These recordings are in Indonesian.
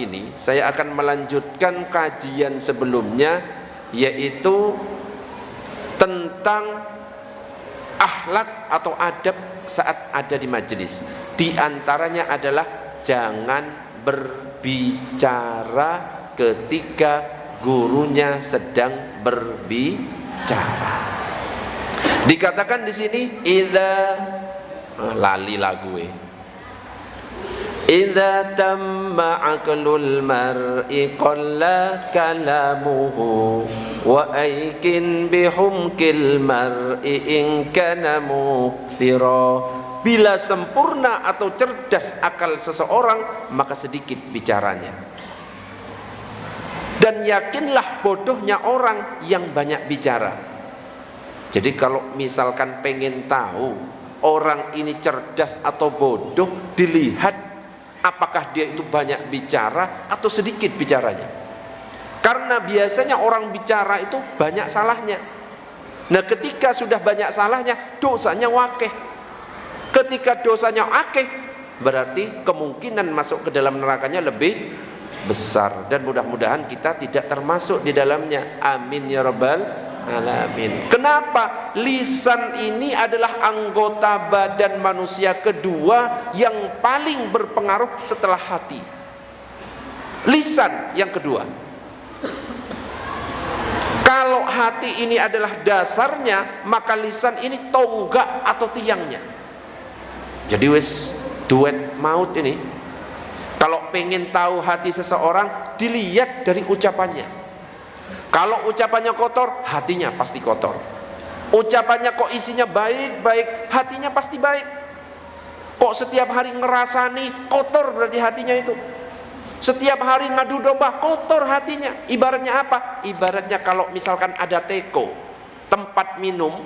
Ini saya akan melanjutkan kajian sebelumnya, yaitu tentang akhlak atau adab saat ada di majelis. Di antaranya adalah jangan berbicara ketika gurunya sedang berbicara. Dikatakan di sini lali lagu Idza tamma aqlul mar'i qalla kalamuhu wa aikin bihumkil mar'i in kana mukthira. Bila sempurna atau cerdas akal seseorang, maka sedikit bicaranya. Dan yakinlah bodohnya orang yang banyak bicara. Jadi kalau misalkan pengen tahu orang ini cerdas atau bodoh, dilihat apakah dia itu banyak bicara atau sedikit bicaranya. Karena biasanya orang bicara itu banyak salahnya. Nah, ketika sudah banyak salahnya, dosanya wakeh. Ketika dosanya wakeh, berarti kemungkinan masuk ke dalam nerakanya lebih besar. Dan mudah-mudahan kita tidak termasuk di dalamnya. Amin ya rabbal alamin. Kenapa? Lisan ini adalah anggota badan manusia kedua yang paling berpengaruh setelah hati. Lisan yang kedua. Kalau hati ini adalah dasarnya, maka lisan ini tonggak atau tiangnya. Jadi wis duet maut ini. Kalau pengen tahu hati seseorang, dilihat dari ucapannya. Kalau ucapannya kotor, hatinya pasti kotor. Ucapannya kok isinya baik-baik, hatinya pasti baik. Kok setiap hari ngerasani, kotor berarti hatinya itu. Setiap hari ngadu domba, kotor hatinya. Ibaratnya apa? Ibaratnya kalau misalkan ada teko, tempat minum,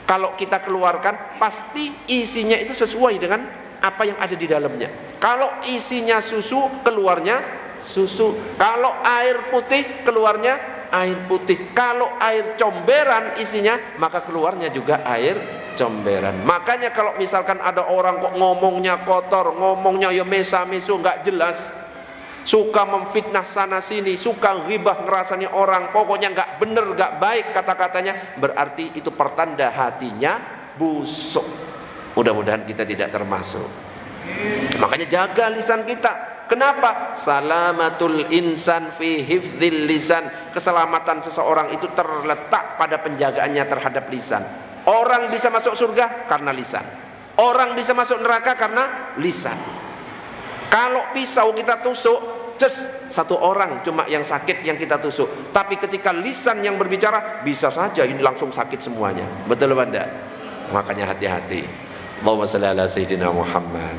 kalau kita keluarkan, pasti isinya itu sesuai dengan apa yang ada di dalamnya. Kalau isinya susu, keluarnya susu. Kalau air putih, keluarnya air putih. Kalau air comberan isinya, maka keluarnya juga air comberan. Makanya kalau misalkan ada orang kok ngomongnya kotor, ngomongnya ya mesa-mesu, nggak jelas, suka memfitnah sana sini, suka ghibah ngerasani orang, pokoknya nggak bener, nggak baik kata-katanya, berarti itu pertanda hatinya busuk. Mudah-mudahan kita tidak termasuk. Makanya jaga lisan kita. Kenapa? Salamatul insan fi hifdzil lisan. Keselamatan seseorang itu terletak pada penjagaannya terhadap lisan. Orang bisa masuk surga karena lisan. Orang bisa masuk neraka karena lisan. Kalau pisau kita tusuk, satu orang cuma yang sakit yang kita tusuk. Tapi ketika lisan yang berbicara, bisa saja ini langsung sakit semuanya. Betul apa enggak? Makanya hati-hati. Allahumma shalli ala sayyidina Muhammad.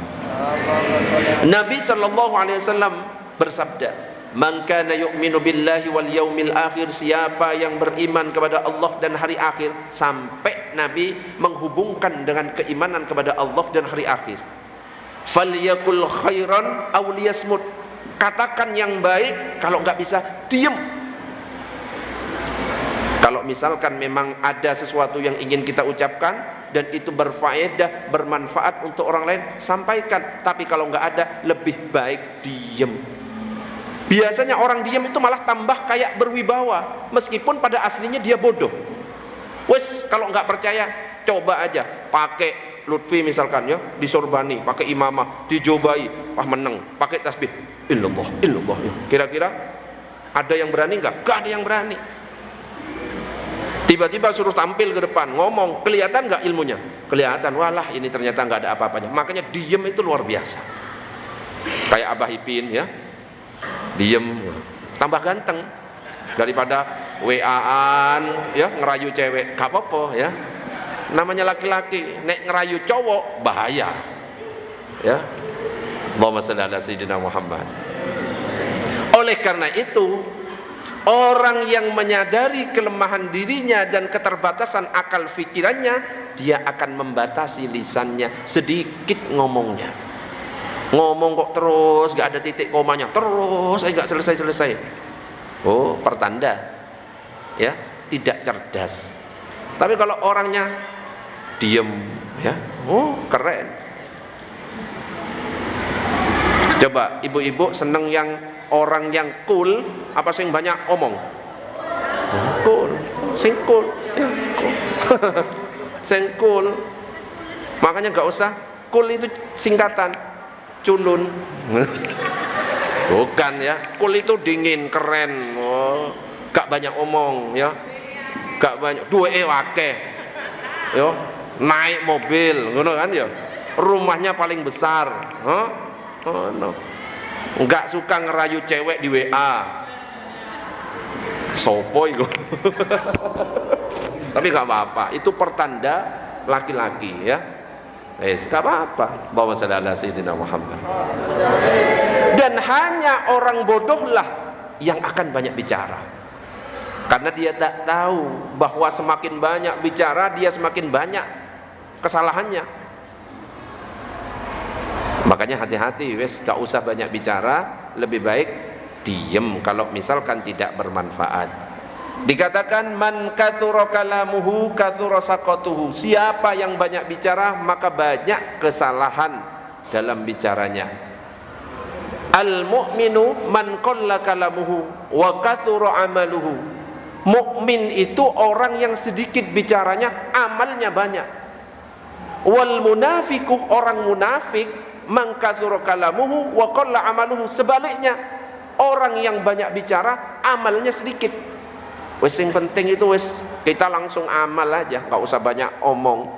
Nabi sallallahu alaihi wasallam bersabda, "Man kana yu'minu billahi wal yaumil akhir," siapa yang beriman kepada Allah dan hari akhir, sampai Nabi menghubungkan dengan keimanan kepada Allah dan hari akhir. "Falyakul khairan aw liyasmut." Katakan yang baik, kalau enggak bisa diam. Kalau misalkan memang ada sesuatu yang ingin kita ucapkan dan itu berfaedah, bermanfaat untuk orang lain, sampaikan. Tapi kalau nggak ada, lebih baik diem. Biasanya orang diem itu malah tambah kayak berwibawa, meskipun pada aslinya dia bodoh. Wes, kalau nggak percaya, coba aja pakai Lutfi misalkan ya, disorbani, pakai imamah, dijobai, meneng, pakai tasbih, illallah, illallah. Kira-kira ada yang berani nggak? Nggak ada yang berani. Tiba-tiba suruh tampil ke depan, ngomong, kelihatan nggak ilmunya? Kelihatan. Walah, ini ternyata nggak ada apa-apanya. Makanya diem itu luar biasa. Kayak Abah Ipin ya, diem, tambah ganteng daripada WA-an ya, ngerayu cewek. Gak apa-apa ya, namanya laki-laki. Nek ngerayu cowok bahaya ya. Allahumma shalli ala sayyidina Muhammad. Oleh karena itu, orang yang menyadari kelemahan dirinya dan keterbatasan akal fikirannya, dia akan membatasi lisannya, sedikit ngomongnya. Ngomong kok terus, gak ada titik komanya, terus gak selesai-selesai. Oh, pertanda ya, tidak cerdas. Tapi kalau orangnya diem ya, oh keren. Coba ibu-ibu seneng yang orang yang cool apa sing banyak omong? Cool, sing cool, ya, cool. Sing cool. Makanya nggak usah, cool itu singkatan culun. Bukan ya, cool itu dingin, keren, gak banyak omong ya, gak banyak duwe wake, yo naik mobil, ngono kan ya, rumahnya paling besar, no. Nggak suka ngerayu cewek di WA, sopo itu. Tapi nggak apa-apa, itu pertanda laki-laki ya. Gak apa-apa. Allahumma shalli ala sayyidina Muhammad. Dan hanya orang bodohlah yang akan banyak bicara, karena dia tak tahu bahwa semakin banyak bicara dia semakin banyak kesalahannya. Makanya hati-hati, wes gak usah banyak bicara, lebih baik diem kalau misalkan tidak bermanfaat. Dikatakan man katsura kalamuhu katsura saqatuhu. Siapa yang banyak bicara maka banyak kesalahan dalam bicaranya. Al mu'minu man qalla kalamuhu wa katsura amaluhu. Mukmin itu orang yang sedikit bicaranya, amalnya banyak. Wal munafiqu, orang munafik, man katsura kalamuhu wa qalla amaluhu. Sebaliknya, orang yang banyak bicara, amalnya sedikit. Wes yang penting itu wes kita langsung amal aja, nggak usah banyak omong.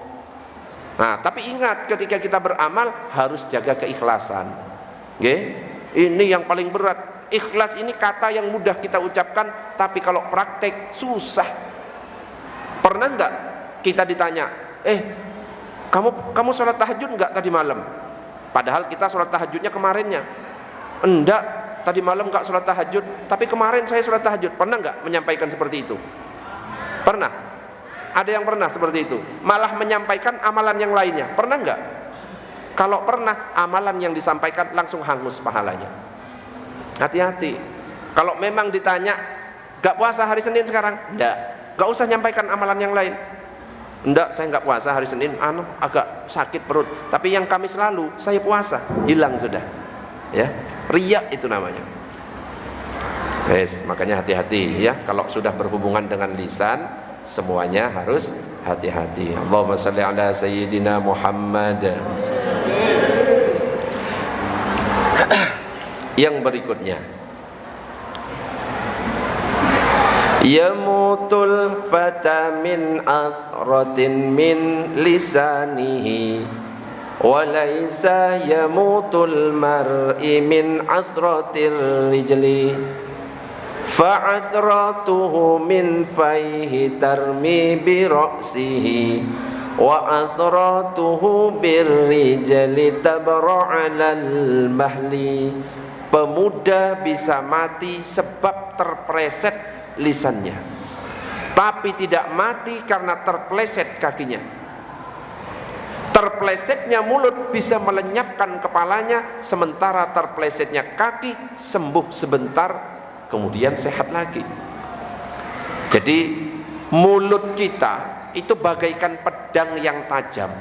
Nah, tapi ingat ketika kita beramal harus jaga keikhlasan. Oke? Ini yang paling berat. Ikhlas ini kata yang mudah kita ucapkan, tapi kalau praktek susah. Pernah nggak kita ditanya, kamu sholat tahajud nggak tadi malam? Padahal kita sholat tahajudnya kemarinnya. Enggak, tadi malam nggak sholat tahajud, tapi kemarin saya sholat tahajud. Pernah nggak menyampaikan seperti itu? Pernah? Ada yang pernah seperti itu? Malah menyampaikan amalan yang lainnya. Pernah nggak? Kalau pernah, amalan yang disampaikan langsung hangus pahalanya. Hati-hati. Kalau memang ditanya, nggak puasa hari Senin sekarang? Nggak usah nyampaikan amalan yang lain. Enggak, saya nggak puasa hari Senin, agak sakit perut. Tapi yang Kamis lalu saya puasa, hilang sudah. Ya, riya itu namanya. Yes, makanya hati-hati ya. Kalau sudah berhubungan dengan lisan, semuanya harus hati-hati. Allahumma shalli ala sayyidina Muhammad. Yang berikutnya, yamutul fata min asratin min lisanihi wa laisa yamutul mar'i min asratil rijli fa asratuhu min fayhi tarmi bi ra'sihi wa asratuhu bir rijli tabra'alal mahli. Pemuda bisa mati sebab terpleset lisannya, tapi tidak mati karena terpleset kakinya. Terplesetnya mulut bisa melenyapkan kepalanya, sementara terplesetnya kaki sembuh sebentar kemudian sehat lagi. Jadi mulut kita itu bagaikan pedang yang tajam.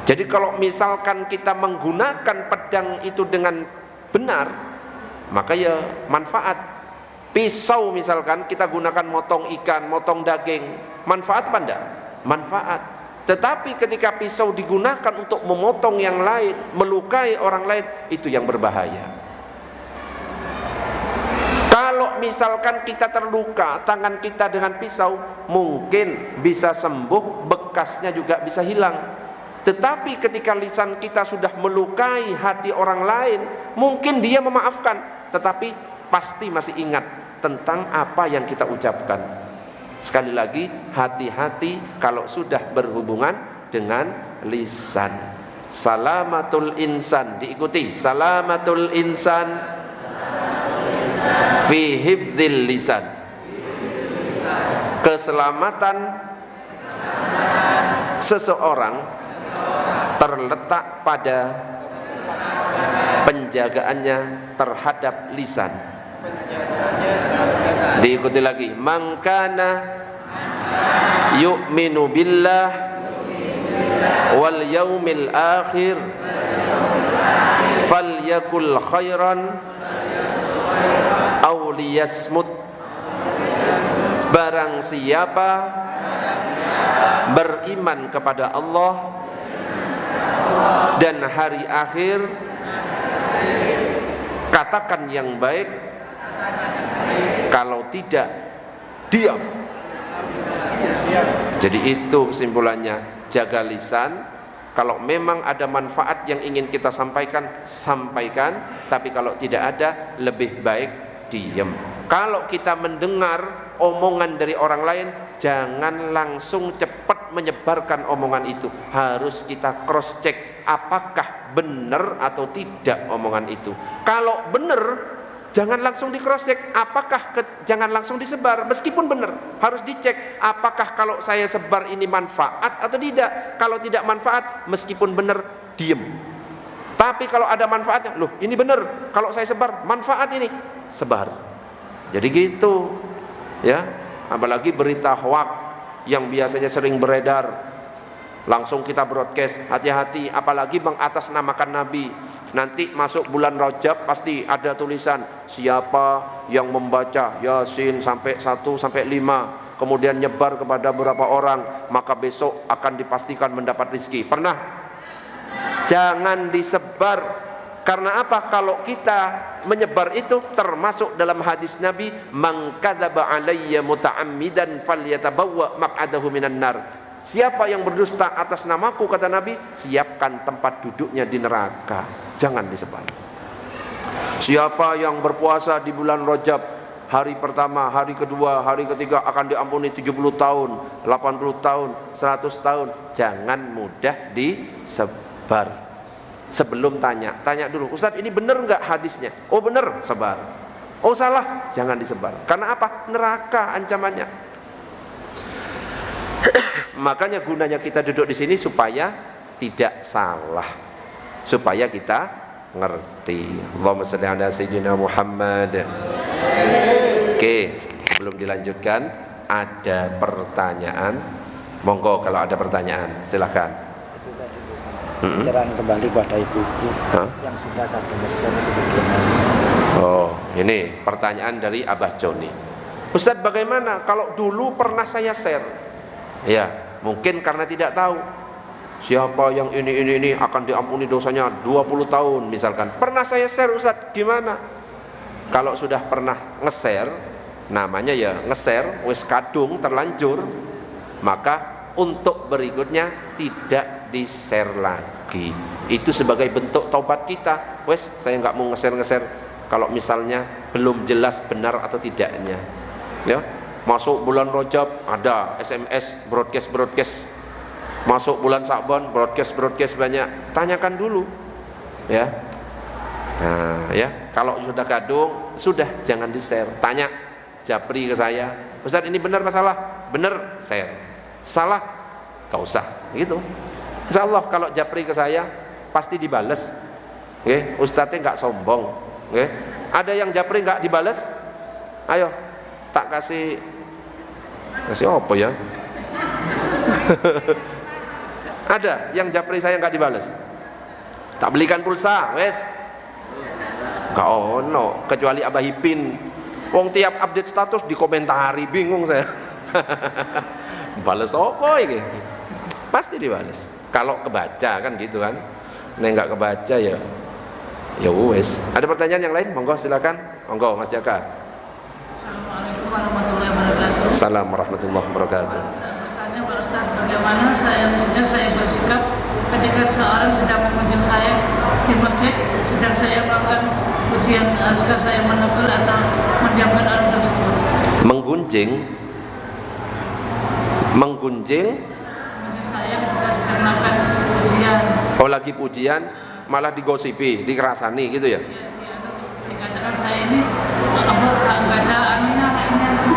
Jadi kalau misalkan kita menggunakan pedang itu dengan benar, maka ya manfaat. Pisau misalkan kita gunakan motong ikan, motong daging, manfaat apa enggak? Manfaat. Tetapi ketika pisau digunakan untuk memotong yang lain, melukai orang lain, itu yang berbahaya. Kalau misalkan kita terluka, tangan kita dengan pisau mungkin bisa sembuh, bekasnya juga bisa hilang. Tetapi ketika lisan kita sudah melukai hati orang lain, mungkin dia memaafkan, tetapi pasti masih ingat tentang apa yang kita ucapkan. Sekali lagi, hati-hati kalau sudah berhubungan dengan lisan. Salamatul insan, diikuti. Salamatul insan fi hifdzil lisan. Keselamatan seseorang terletak pada penjagaannya terhadap lisan. Diikuti lagi, man kana yu'minu billah wal yaumil akhir falyakul khairan liyasmut. Barang siapa beriman kepada Allah dan hari akhir, katakan yang baik, kalau tidak diam. Jadi itu kesimpulannya, jaga lisan. Kalau memang ada manfaat yang ingin kita sampaikan, sampaikan. Tapi kalau tidak ada, lebih baik diam. Kalau kita mendengar omongan dari orang lain, jangan langsung cepat menyebarkan omongan itu. Harus kita cross check apakah benar atau tidak omongan itu. Kalau benar, jangan langsung di cross check, jangan langsung disebar. Meskipun benar, harus dicek apakah kalau saya sebar ini manfaat atau tidak. Kalau tidak manfaat, meskipun benar, diem. Tapi kalau ada manfaatnya, loh ini benar, kalau saya sebar manfaat ini, sebar. Jadi gitu ya. Apalagi berita hoak yang biasanya sering beredar, langsung kita broadcast. Hati-hati, apalagi mengatasnamakan Nabi. Nanti masuk bulan Rajab pasti ada tulisan siapa yang membaca Yasin sampai 1 sampai 5 kemudian nyebar kepada beberapa orang, maka besok akan dipastikan mendapat rezeki. Pernah? Jangan disebar. Karena apa? Kalau kita menyebar itu termasuk dalam hadis Nabi, man kadzaba alayya muta'ammidan falyatabawwa maq'adahu minan nar. Siapa yang berdusta atas namaku, kata Nabi, siapkan tempat duduknya di neraka. Jangan disebar. Siapa yang berpuasa di bulan Rajab, hari pertama, hari kedua, hari ketiga akan diampuni 70 tahun, 80 tahun, 100 tahun. Jangan mudah disebar. Sebelum tanya dulu, Ustaz ini benar nggak hadisnya? Oh benar, sebar. Oh salah, jangan disebar. Karena apa? Neraka ancamannya. Makanya gunanya kita duduk di sini supaya tidak salah, supaya kita ngerti. Allahumma shalli ala sayyidina Muhammad. Oke, sebelum dilanjutkan ada pertanyaan. Monggo kalau ada pertanyaan silakan. Pencerahan kembali pada ibu-ibu yang sudah kadung mesen itu bagaimana? Oh, ini pertanyaan dari Abah Joni. Ustadz, bagaimana kalau dulu pernah saya share? Ya, mungkin karena tidak tahu. Siapa yang ini akan diampuni dosanya 20 tahun misalkan. Pernah saya share, Ustadz, gimana? Kalau sudah pernah nge-share, namanya ya nge-share, wis kadung terlanjur, maka untuk berikutnya tidak di-share lagi. Itu sebagai bentuk taubat kita. Wes, saya nggak mau nge-share kalau misalnya belum jelas benar atau tidaknya. Ya, masuk bulan Rajab ada SMS broadcast. Masuk bulan Sya'ban broadcast banyak. Tanyakan dulu. Ya. Nah, ya, kalau sudah kadung, sudah jangan di-share. Tanya, japri ke saya, Ustaz ini benar masalah? Benar, share. Salah, gak usah. Gitu. Insya Allah kalau japri ke saya pasti dibales. Oke, Ustadznya nggak sombong. Oke, ada yang japri nggak dibales? Ayo, tak kasih apa ya? Ada yang japri saya nggak dibales? Tak belikan pulsa, wes. Nggak ono, kecuali Abah Hipin. Wong tiap update status dikomentari, bingung saya. Bales apa ini? Pasti dibales. Kalau kebaca kan gitu kan. Nek nggak kebaca ya wes. Ada pertanyaan yang lain? Monggo silakan. Monggo Mas Jaka. Assalamualaikum warahmatullahi wabarakatuh. Assalamualaikum warahmatullahi wabarakatuh. Saya bertanya Pak Ustaz, bagaimana saya bersikap ketika seorang sedang mengunjung saya di masjid, sedang saya melakukan ujian, haruskah saya menegur atau mendiamkan orang tersebut? Mengunjung saya ketika sedang melakukan ujian. Oh, lagi pujian malah digosipi, dikerasani gitu ya? Dikatakan saya ini nggak ada anunya, kayak gitu.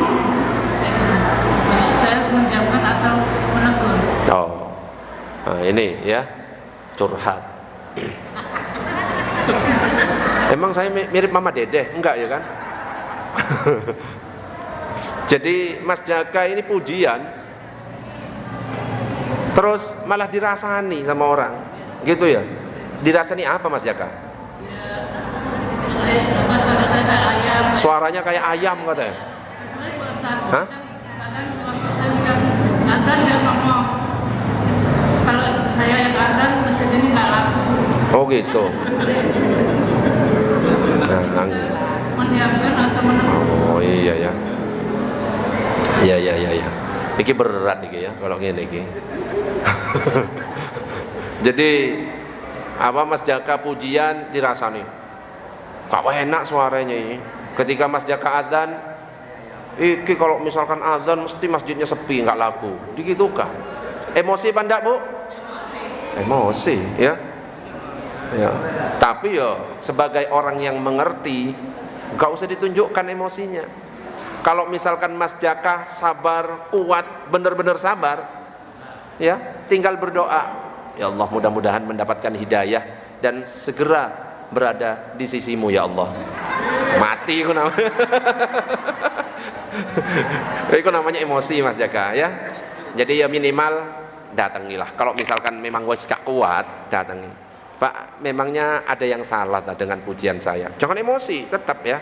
Saya harus mendiamkan atau menegur. Oh, nah, ini ya curhat. Emang saya mirip Mama Dedeh? Enggak ya kan? Jadi Mas Jaka ini pujian, terus malah dirasani sama orang, gitu ya? Dirasani apa Mas Jaka? Masalah saya kayak ayam. Suaranya kayak ayam katanya. Saya bosan. Hah? Kadang waktu saya juga azan dia ngomong. Kalau saya yang azan masjid ini nggak laku. Oh gitu. Nah, Saya mendiamkan atau menegur. oh iya ya. Iya. Iki berat iki ya kalau ngene iki. Jadi apa Mas Jaka pujian dirasani. Kak enak suaranya ini. Ketika Mas Jaka azan, iki kalau misalkan azan mesti masjidnya sepi, nggak laku. Digitukan. Emosi pandak Bu? Emosi ya. Ya. Tapi yo sebagai orang yang mengerti, nggak usah ditunjukkan emosinya. Kalau misalkan Mas Jaka sabar, kuat, benar-benar sabar, ya, tinggal berdoa. Ya Allah, mudah-mudahan mendapatkan hidayah dan segera berada di sisimu ya Allah. Mati itu namanya. Itu namanya emosi Mas Jaka ya. Jadi ya minimal datangilah. Kalau misalkan memang wes gak kuat, datangi. Pak, memangnya ada yang salah dengan pujian saya. Jangan emosi, tetap ya.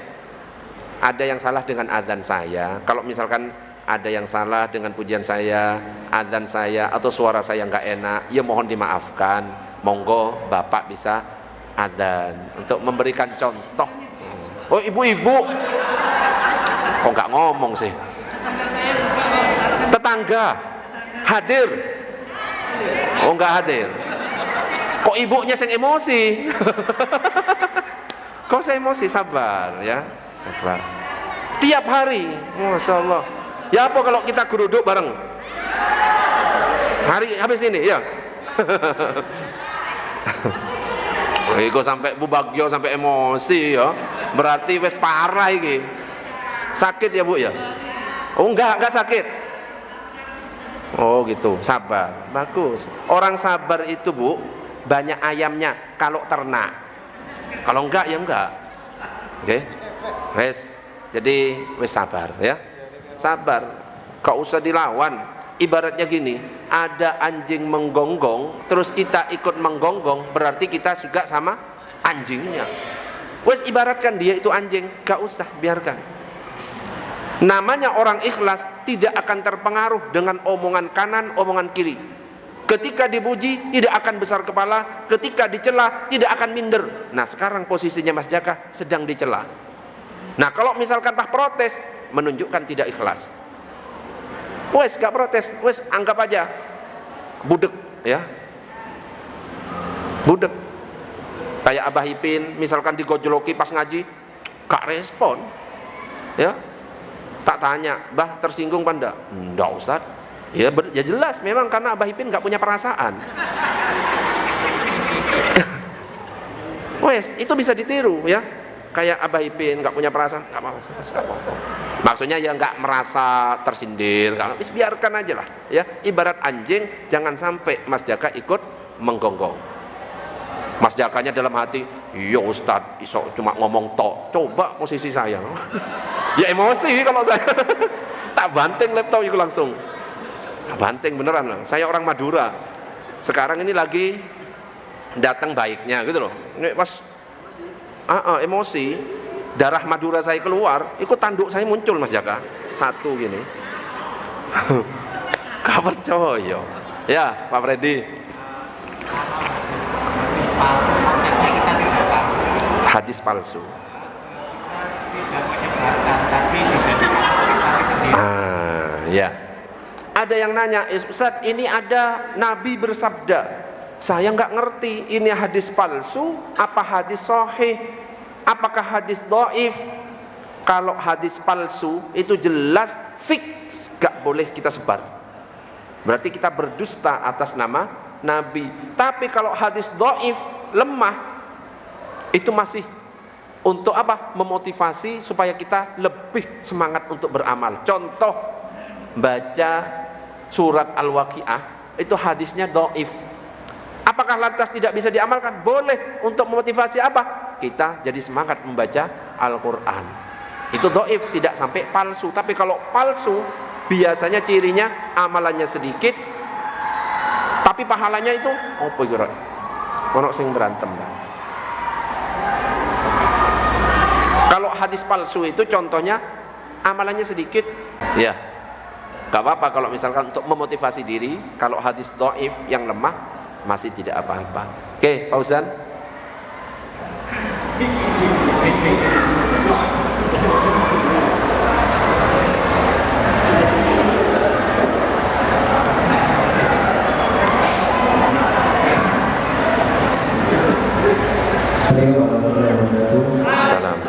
Ada yang salah dengan azan saya. Kalau misalkan ada yang salah dengan pujian saya, azan saya, atau suara saya nggak enak, ya mohon dimaafkan. Monggo Bapak bisa azan untuk memberikan contoh. Oh ibu-ibu, kok nggak ngomong sih? Tetangga hadir. Oh nggak hadir. Kok ibunya yang emosi? Kok saya emosi? Sabar ya. Sabar. Tiap hari, Masya Allah. Ya apa kalau kita geruduk bareng? Hari habis ini ya. Iku sampai Bu Bagio sampai emosi ya. Berarti wes parah iki. Sakit ya Bu ya? Oh enggak sakit. Oh gitu, sabar. Bagus. Orang sabar itu Bu, banyak ayamnya kalau ternak. Kalau enggak ya enggak. Oke. Wes, jadi wes sabar ya, sabar, gak usah dilawan. Ibaratnya gini, ada anjing menggonggong, terus kita ikut menggonggong, berarti kita juga sama anjingnya. Wes ibaratkan dia itu anjing, gak usah, biarkan. Namanya orang ikhlas tidak akan terpengaruh dengan omongan kanan, omongan kiri. Ketika dipuji tidak akan besar kepala, ketika dicela tidak akan minder. Nah sekarang posisinya Mas Jaka sedang dicela. Nah kalau misalkan Pak protes, menunjukkan tidak ikhlas. Wes gak protes, wes anggap aja budek ya, budek. Kayak Abah Ipin misalkan digojoloki pas ngaji, gak respon ya. Tak tanya, Bah tersinggung apa enggak? Enggak Ustaz. Ya jelas memang karena Abah Ipin gak punya perasaan. Wes itu bisa ditiru ya. Kayak Abah Ipin nggak punya perasaan, nggak apa-apa. Maksudnya ya nggak merasa tersindir, biarkan aja lah ya. Ibarat anjing, jangan sampai Mas Jaka ikut menggonggong. Mas Jakanya dalam hati, iya Ustadz, iso cuma ngomong tok. Coba posisi saya, ya emosi kalau saya tak banting laptop itu langsung. Tak banting beneran lah. Saya orang Madura. Sekarang ini lagi datang baiknya gitu loh. Ini pas emosi, darah Madura saya keluar, ikut tanduk saya muncul Mas Jaka, satu gini. Gak percaya ya Pak Freddy. Hadis palsu ya. Ada yang nanya, Ustaz ini ada Nabi bersabda, saya nggak ngerti ini hadis palsu apa hadis sahih, apakah hadis dhaif. Kalau hadis palsu itu jelas fix gak boleh kita sebar, berarti kita berdusta atas nama Nabi. Tapi kalau hadis dhaif, lemah, itu masih untuk apa? Memotivasi supaya kita lebih semangat untuk beramal. Contoh, baca surat Al-Waqiah itu hadisnya dhaif. Apakah lantas tidak bisa diamalkan? Boleh, untuk memotivasi apa? Kita jadi semangat membaca Al-Quran. Itu dhaif, tidak sampai palsu. Tapi kalau palsu, biasanya cirinya amalannya sedikit, tapi pahalanya itu apa kira? Ono sing berantem. Kalau hadis palsu itu contohnya amalannya sedikit, ya gak apa-apa kalau misalkan untuk memotivasi diri. Kalau hadis dhaif yang lemah masih tidak apa-apa. Oke, Fauzan. Salam.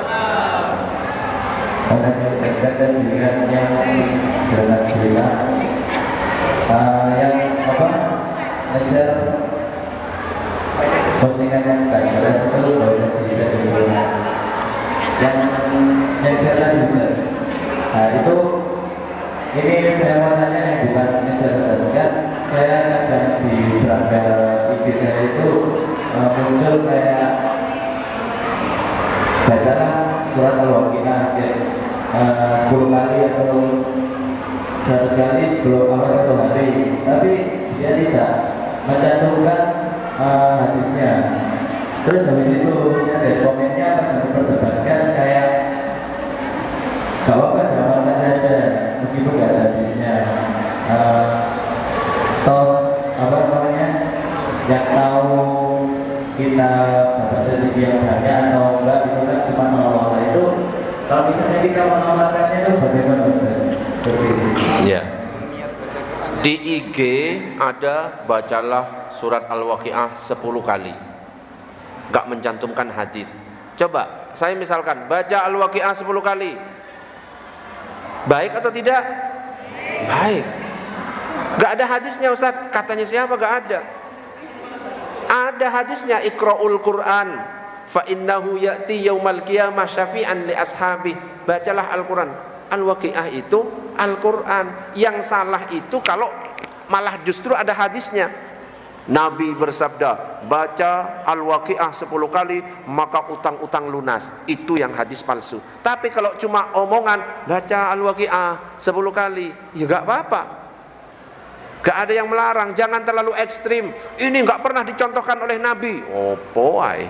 Share postingan yang tak jelas itu kalau bisa yang share tadi Ustaz. Nah itu ini saya mau tanya yang bukan share Ustaz kan, saya kadang di beranda IG saya itu muncul kayak bacalah surat Al-Waqiah 10 kali atau 100 kali sebelum satu hari, tapi dia tidak mencantumkan hadisnya. Terus habis itu saya lihat komennya memperdebatkan kayak gak apa-apa diamalkan saja meskipun gak ada hadisnya. Toh apa namanya, yang tahu kita dapat rezeki yang banyak atau enggak itu kan cuma Allah. Itu kalau misalnya kita mengamalkannya itu bagaimana Ustaz? Ya. Di IG ada bacalah surat Al-Waqiah 10 kali. Gak mencantumkan hadis. Coba saya misalkan baca Al-Waqiah 10 kali. Baik atau tidak? Baik. Gak ada hadisnya Ustaz. Katanya siapa? Gak ada. Ada hadisnya, Iqra'ul Quran fa innahu ya'ti yaumal qiyamah syafi'an li ashabi. Bacalah Al-Quran. Al-Waqiah itu Al-Quran. Yang salah itu kalau malah justru ada hadisnya. Nabi bersabda, baca Al-Waqiah 10 kali maka utang-utang lunas. Itu yang hadis palsu. Tapi kalau cuma omongan baca Al-Waqiah 10 kali, ya gak apa-apa. Gak ada yang melarang. Jangan terlalu ekstrim. Ini gak pernah dicontohkan oleh Nabi. Opo ay,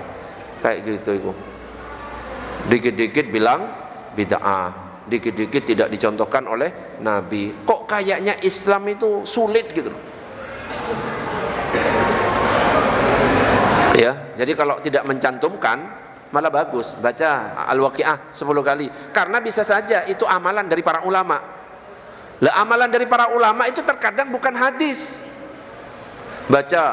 kayak gitu itu. Dikit-dikit bilang bid'ah, dikit-dikit tidak dicontohkan oleh Nabi. Kok kayaknya Islam itu sulit gitu loh. Ya, jadi kalau tidak mencantumkan malah bagus. Baca Al-Waqiah 10 kali. Karena bisa saja itu amalan dari para ulama. Lah amalan dari para ulama itu terkadang bukan hadis. Baca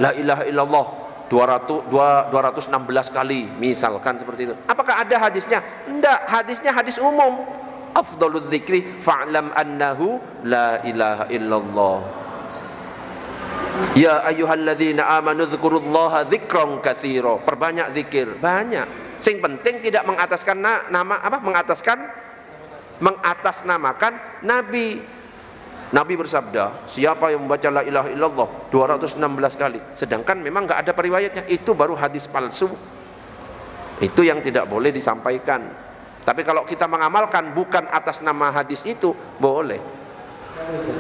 La ilaha illallah 216 kali misalkan seperti itu. Apakah ada hadisnya? Enggak, hadisnya hadis umum. Afdhaludz dzikri fa'lam annahu la ilaha illallah. Ya ayyuhalladzina amanu dzkurullaha dzikran katsira. Perbanyak zikir, banyak. Sing penting tidak mengataskan nama apa? Mengatasnamakan Nabi. Nabi bersabda, siapa yang membaca la ilaha illallah 216 kali, sedangkan memang enggak ada periwayatnya, itu baru hadis palsu. Itu yang tidak boleh disampaikan. Tapi kalau kita mengamalkan bukan atas nama hadis itu, boleh.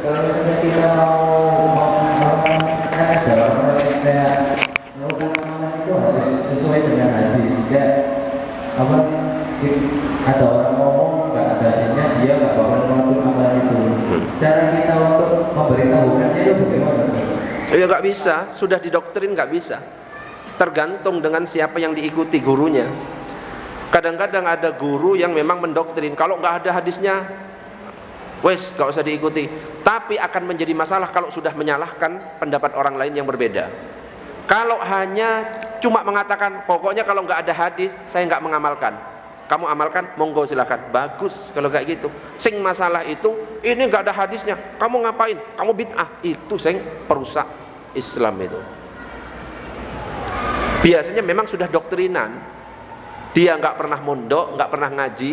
Kalau misalnya kita mau ada orang yang kayak melakukan amalan itu harus sesuai dengan hadis. Kayak apa? Ada orang ngomong nggak ada hadisnya, dia nggak bakal melakukan amalan itu. Cara kita untuk memberitahukannya itu bagaimana sih? Ya nggak bisa, sudah didoktrin nggak bisa. Tergantung dengan siapa yang diikuti gurunya. Kadang-kadang ada guru yang memang mendoktrin, kalau nggak ada hadisnya, wes gak usah diikuti. Tapi akan menjadi masalah kalau sudah menyalahkan pendapat orang lain yang berbeda. Kalau hanya cuma mengatakan pokoknya kalau nggak ada hadis saya nggak mengamalkan, kamu amalkan monggo silakan, bagus kalau kayak gitu. Sing masalah itu ini nggak ada hadisnya, kamu ngapain, kamu bid'ah, itu sing perusak Islam itu. Biasanya memang sudah doktrinan, dia nggak pernah mondok, nggak pernah ngaji,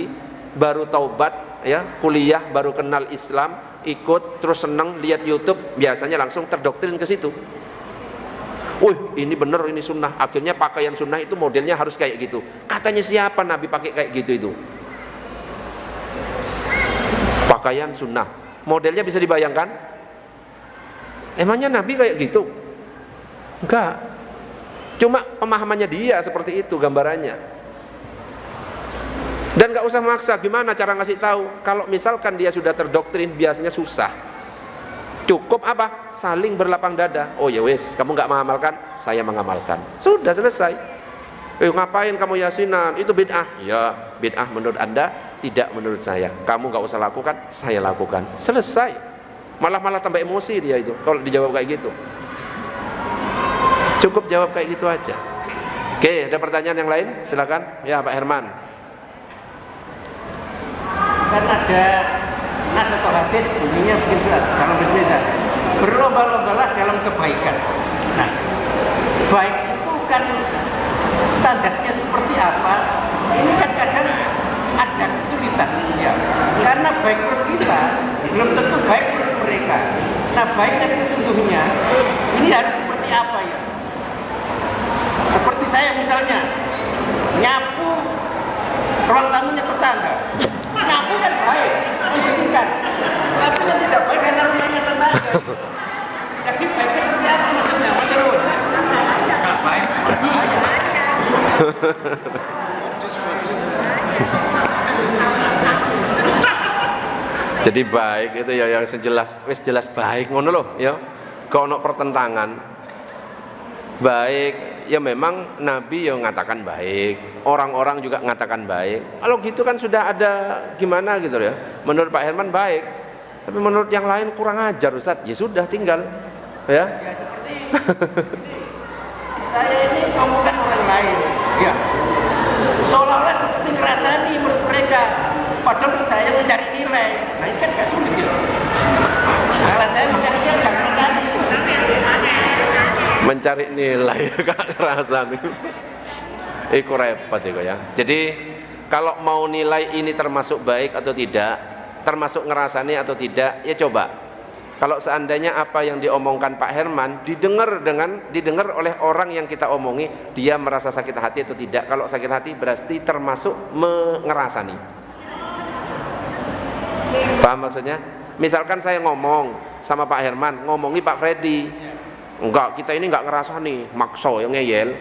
baru taubat ya, kuliah baru kenal Islam, ikut terus seneng lihat YouTube, biasanya langsung terdoktrin ke situ. Ini bener, ini sunnah. Akhirnya pakaian sunnah itu modelnya harus kayak gitu. Katanya siapa Nabi pakai kayak gitu itu? Pakaian sunnah, modelnya bisa dibayangkan? Emangnya Nabi kayak gitu? Enggak. Cuma pemahamannya dia seperti itu gambarannya. Dan nggak usah maksa. Gimana cara ngasih tahu? Kalau misalkan dia sudah terdoktrin, biasanya susah. Cukup apa? Saling berlapang dada. Oh ya wes, kamu nggak mengamalkan, saya mengamalkan. Sudah selesai. Ngapain kamu yasinan? Itu bid'ah. Ya, bid'ah menurut Anda, tidak menurut saya. Kamu nggak usah lakukan, saya lakukan. Selesai. Malah tambah emosi dia itu kalau dijawab kayak gitu. Cukup jawab kayak gitu aja. Oke, ada pertanyaan yang lain? Silakan. Ya, Pak Herman. Kan ada nas atau hadis bunyinya begini dalam bahasa berlomba-lombalah dalam kebaikan. Nah, baik itu kan standarnya seperti apa? Ini kan kadang ada kesulitan ya. Karena baik menurut kita belum tentu baik menurut mereka. Nah, baik yang sesungguhnya ini harus seperti apa ya? Seperti saya misalnya nyapu ruang tamunya tetangga. Nyapu kan baik, membersihkan. Tapi kan tidak baik karena rumahnya tetangga. Jadi baik seperti apa maksudnya? Pak Jarod? Tidak baik. Jadi baik itu ya yang sejelas, wis jelas baik ngono loh, ya. Kau ono pertentangan. Baik, ya memang Nabi yang mengatakan baik, orang-orang juga mengatakan baik. Kalau gitu kan sudah ada gimana gitu ya. Menurut Pak Herman baik, tapi menurut yang lain kurang ajar Ustaz. Ya sudah tinggal, ya. Ya seperti ini. Saya ini ngomongkan orang lain, ya. Seolah-olah seperti ngerasani menurut mereka. Padahal menurut saya mencari nilai. Nah ini kan gak sulit ya. Kalau saya mencari nilai gak ngerasani. Mencari nilai gak ngerasani. Iku repot itu ya. Jadi kalau mau nilai ini termasuk baik atau tidak, termasuk ngerasani atau tidak, ya coba. Kalau seandainya apa yang diomongkan Pak Herman didengar oleh orang yang kita omongi, dia merasa sakit hati atau tidak. Kalau sakit hati berarti termasuk mengerasani. Paham maksudnya? Misalkan saya ngomong sama Pak Herman, ngomongi Pak Freddy. Enggak, kita ini enggak ngerasani, makso yang ngeyel.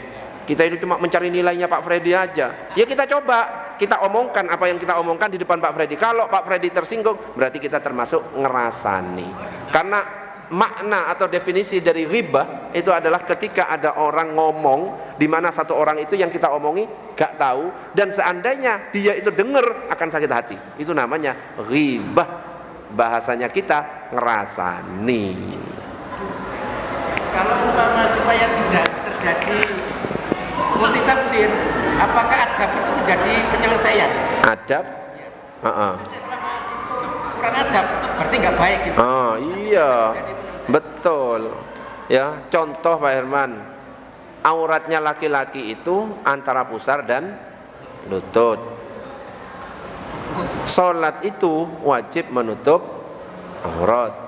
Kita ini cuma mencari nilainya Pak Freddy aja. Ya kita coba, kita omongkan apa yang kita omongkan di depan Pak Freddy. Kalau Pak Freddy tersinggung, berarti kita termasuk ngerasani. Karena makna atau definisi dari ghibah itu adalah ketika ada orang ngomong di mana satu orang itu yang kita omongi gak tahu, dan seandainya dia itu dengar akan sakit hati. Itu namanya ghibah. Bahasanya kita ngerasani. Kalau umpama supaya tidak terjadi multi tafsir, apakah adab itu menjadi penyelesaian? Adab? Selama itu kurang adab, berarti nggak baik gitu. Oh iya, betul. Ya, contoh Pak Herman, auratnya laki-laki itu antara pusar dan lutut. Sholat itu wajib menutup aurat.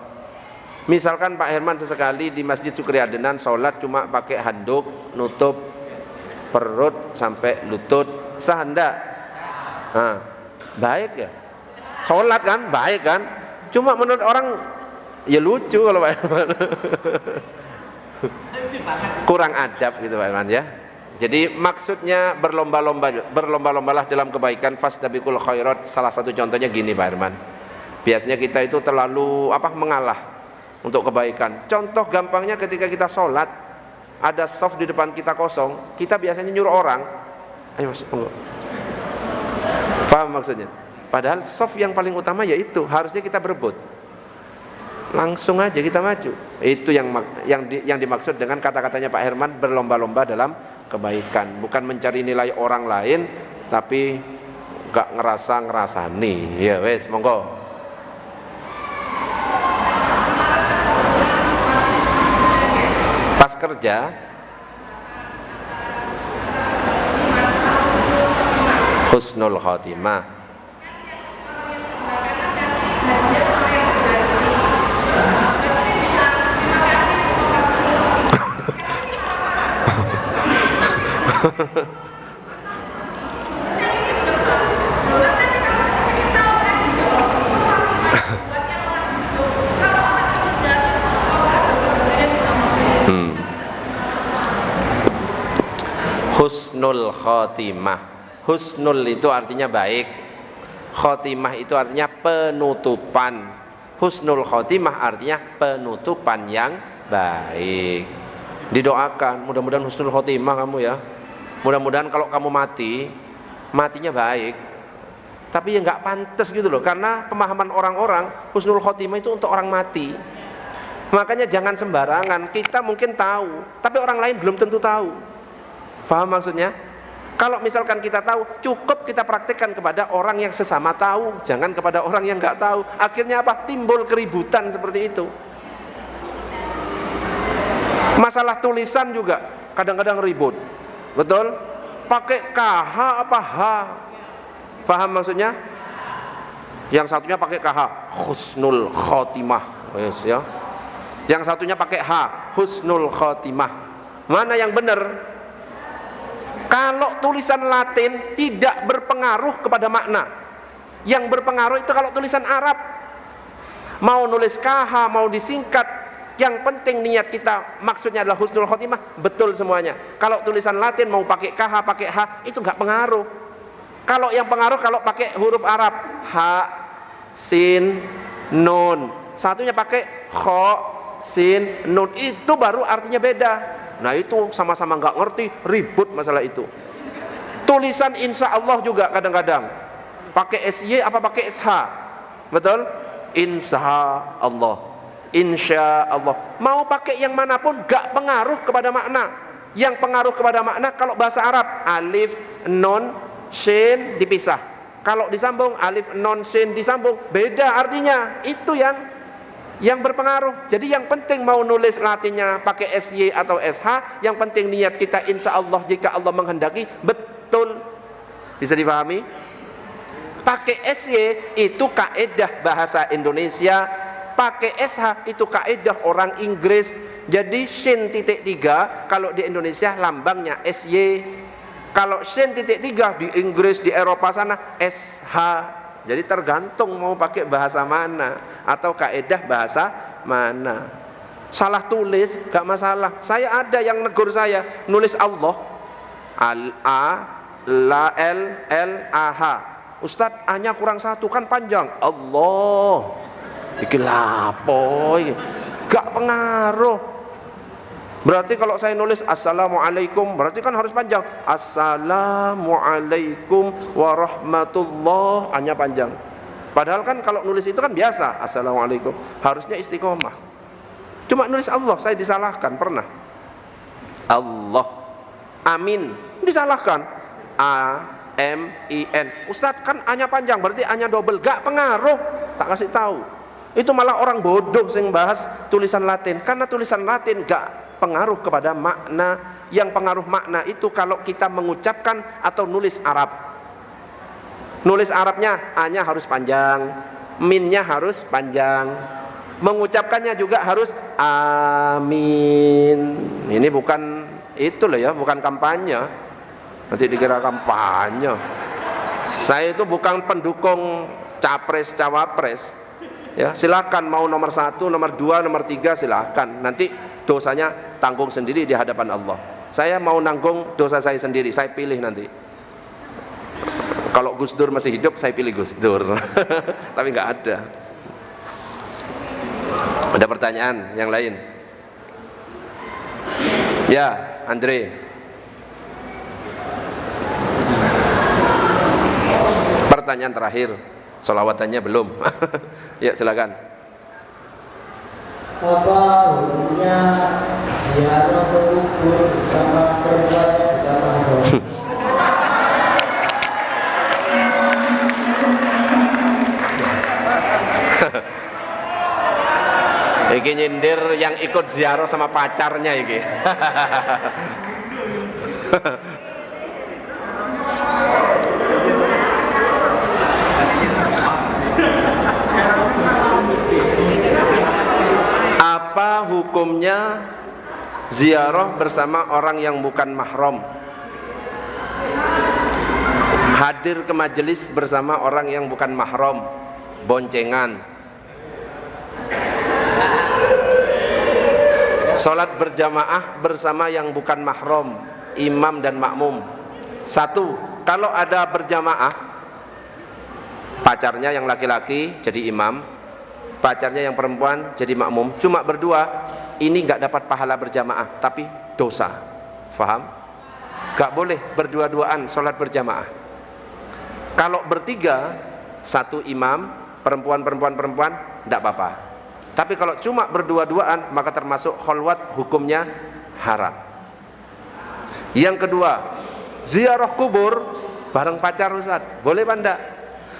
Misalkan Pak Herman sesekali di Masjid Sukri Adenan sholat cuma pakai handuk nutup perut sampai lutut, sah enggak? Nah, baik ya? Sholat kan baik kan? Cuma menurut orang ya lucu kalau Pak Herman. Kurang adab gitu Pak Herman ya. Jadi maksudnya berlomba-lombalah dalam kebaikan, fastabiqul khairat. Salah satu contohnya gini Pak Herman. Biasanya kita itu terlalu mengalah untuk kebaikan. Contoh gampangnya ketika kita sholat, ada soft di depan kita kosong, kita biasanya nyuruh orang, ayo masuk, enggak. Paham maksudnya? Padahal soft yang paling utama yaitu harusnya kita berebut. Langsung aja kita maju. Itu yang dimaksud dengan kata-katanya Pak Herman, berlomba-lomba dalam kebaikan, bukan mencari nilai orang lain tapi gak ngerasani. Ya wes, monggo. Pas kerja husnul khotimah. Husnul khotimah. Husnul itu artinya baik, khotimah itu artinya penutupan. Husnul khotimah artinya penutupan yang baik. Didoakan mudah-mudahan husnul khotimah kamu ya. Mudah-mudahan kalau kamu mati, matinya baik. Tapi ya nggak pantas gitu loh, karena pemahaman orang-orang husnul khotimah itu untuk orang mati. Makanya jangan sembarangan. Kita mungkin tahu, tapi orang lain belum tentu tahu. Paham maksudnya? Kalau misalkan kita tahu, cukup kita praktekkan kepada orang yang sesama tahu, jangan kepada orang yang nggak tahu. Akhirnya apa? Timbul keributan seperti itu. Masalah tulisan juga kadang-kadang ribut. Betul? Pakai KH apa H? Paham maksudnya? Yang satunya pakai KH, husnul khotimah. Yes, ya. Yang satunya pakai H, husnul khotimah. Mana yang benar? Kalau tulisan Latin tidak berpengaruh kepada makna. Yang berpengaruh itu kalau tulisan Arab. Mau nulis KH, mau disingkat, yang penting niat kita maksudnya adalah husnul khotimah, betul semuanya. Kalau tulisan Latin mau pakai KH, pakai H, itu nggak pengaruh. Kalau yang pengaruh kalau pakai huruf Arab, H, Sin, Nun. Satunya pakai Kho, Sin, Nun, itu baru artinya beda. Nah itu sama-sama nggak ngerti, ribut masalah itu. Tulisan insya Allah juga kadang-kadang pakai SY apa pakai SH, betul? Insya Allah, insya Allah. Mau pakai yang manapun nggak pengaruh kepada makna. Yang pengaruh kepada makna kalau bahasa Arab, alif, nun, shin dipisah. Kalau disambung alif, nun, shin disambung, beda artinya. Itu yang berpengaruh. Jadi yang penting mau nulis Latinnya pakai SY atau SH, yang penting niat kita insya Allah jika Allah menghendaki, betul. Bisa dipahami? Pakai SY itu kaedah bahasa Indonesia, pakai SH itu kaedah orang Inggris. Jadi shin titik 3 kalau di Indonesia lambangnya SY, kalau shin titik 3 di Inggris, di Eropa sana SH. Jadi tergantung mau pakai bahasa mana atau kaedah bahasa mana. Salah tulis gak masalah. Saya ada yang negur saya nulis Allah A La L A H. Ustadz, A-nya kurang satu kan panjang. Allah. Iki lapo iki. Gak pengaruh. Berarti kalau saya nulis Assalamualaikum, berarti kan harus panjang. Assalamualaikum warahmatullah, hanya panjang. Padahal kan kalau nulis itu kan biasa, Assalamualaikum, harusnya istiqomah. Cuma nulis Allah, saya disalahkan pernah. Allah, amin, disalahkan. A-M-I-N. Ustadz kan A-nya panjang, berarti A-nya double. Gak pengaruh, tak kasih tahu. Itu malah orang bodoh yang bahas tulisan Latin, karena tulisan Latin gak pengaruh kepada makna. Yang pengaruh makna itu kalau kita mengucapkan atau nulis Arab. Nulis Arabnya A-nya harus panjang, Min-nya harus panjang, mengucapkannya juga harus amin. Ini bukan itu loh ya, bukan kampanye. Nanti dikira kampanye. Saya itu bukan pendukung capres cawapres. Ya, silakan mau nomor 1, nomor 2, nomor 3 silakan. Nanti dosanya tanggung sendiri di hadapan Allah. Saya mau nanggung dosa saya sendiri, saya pilih nanti. Kalau Gus Dur masih hidup, saya pilih Gus Dur. Tapi nggak ada. Ada pertanyaan yang lain? Ya, Andre. Pertanyaan terakhir. Sholawatannya belum. Ya, silakan. Apa hukumnya ziarah ke kubur bersama perempuan yang bukan mahram? Iki nyindir yang ikut ziarah sama pacarnya iki. Apa hukumnya ziarah bersama orang yang bukan mahram? Hadir ke majelis bersama orang yang bukan mahram, boncengan. Salat berjamaah bersama yang bukan mahram, imam dan makmum. 1. kalau ada berjamaah, pacarnya yang laki-laki jadi imam, pacarnya yang perempuan jadi makmum, cuma berdua, ini nggak dapat pahala berjamaah, tapi dosa. Faham? Nggak boleh berdua-duaan sholat berjamaah. Kalau bertiga, satu imam, perempuan, nggak apa-apa. Tapi kalau cuma berdua-duaan, maka termasuk kholwat, hukumnya haram. Yang kedua, ziarah kubur bareng pacar Ustaz, boleh apa enggak?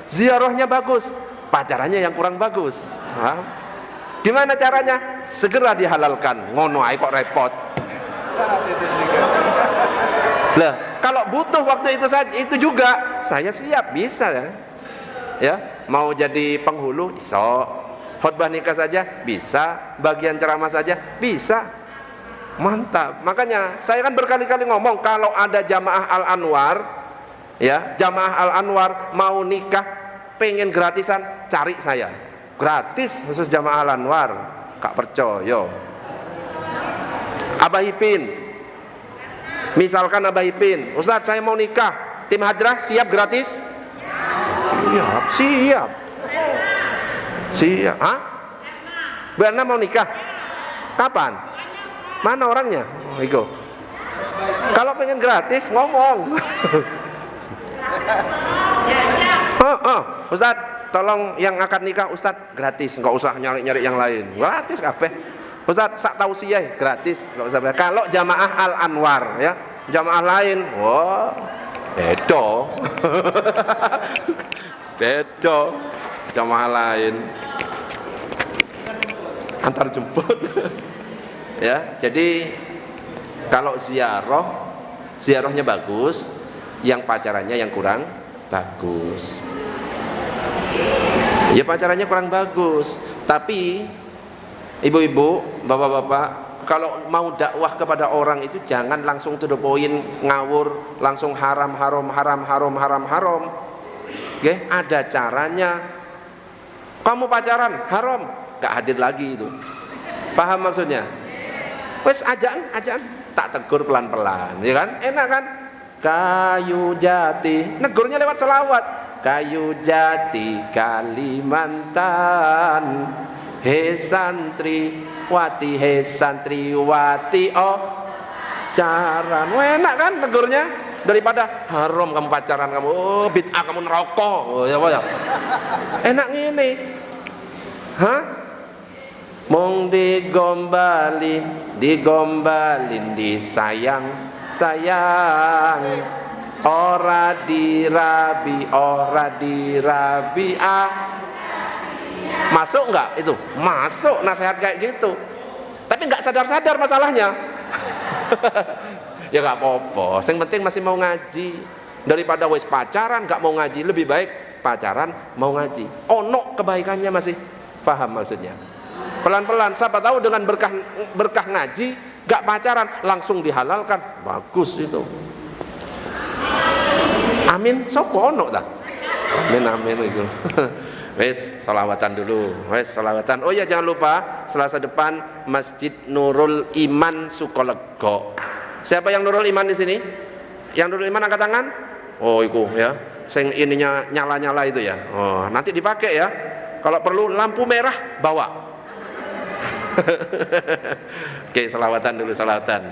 Ziarahnya bagus, pacarannya yang kurang bagus. Paham? Gimana caranya? Segera dihalalkan. Ngono ae kok repot. Lah, kalau butuh waktu itu saja, itu juga saya siap, bisa ya. Ya, mau jadi penghulu iso, khutbah nikah saja bisa, bagian ceramah saja bisa. Mantap. Makanya saya kan berkali-kali ngomong, kalau ada jamaah Al-Anwar, ya, jamaah Al-Anwar mau nikah pengen gratisan, cari saya. Gratis khusus jamaah Al-Anwar. Kak percaya. Abah Ipin. Misalkan Abah Ipin, Ustadz saya mau nikah, tim hadrah siap gratis? Siap. Hah? Bu Erna mau nikah? Kapan? Mana orangnya? Oh, Iko. Kalau pengen gratis ngomong. Ustadz, tolong yang akan nikah Ustadz gratis, nggak usah nyari-nyari yang lain. Gratis kabeh. Ustadz sak tausiah gratis, nggak usah bayar. Kalau jamaah Al-Anwar ya, jamaah lain, wah, bedo. Bedo. Jamaah lain. Antar jemput. Ya, jadi kalau ziarahnya bagus, yang pacarannya yang kurang bagus. Ya pacarannya kurang bagus, tapi ibu-ibu, bapak-bapak, kalau mau dakwah kepada orang itu jangan langsung to the point, ngawur, langsung haram. Oke, ada caranya. Kamu pacaran haram, gak hadir lagi itu. Paham maksudnya? Wes ajaan, tak tegur pelan-pelan, ya kan? Enak kan? Kayu jati, negurnya lewat selawat. Kayu jati Kalimantan, he santriwati, oh pacaran. Enak kan negurnya? Daripada haram kamu pacaran, kamu oh bid'ah, kamu neraka. Oh ya apa ya? Enak ngene. Hah? Mong digombalin, disayang, ora dirabi, Masuk enggak itu? Masuk nasihat kayak gitu. Tapi enggak sadar-sadar masalahnya. Ya enggak apa-apa, yang penting masih mau ngaji. Daripada wis pacaran enggak mau ngaji, lebih baik pacaran mau ngaji. Ono kebaikannya masih. Paham maksudnya? Pelan-pelan, siapa tahu dengan berkah ngaji, gak pacaran, langsung dihalalkan, bagus itu. Amin, sopo ono ta? Amin itu. Wes, sholawatan dulu. Oh ya jangan lupa Selasa depan Masjid Nurul Iman Sukolego. Siapa yang Nurul Iman di sini? Yang Nurul Iman angkat tangan? Oh itu ya, sing ininya nyala-nyala itu ya. Oh nanti dipakai ya. Kalau perlu lampu merah bawa. Oke, selawatan dulu, selawatan.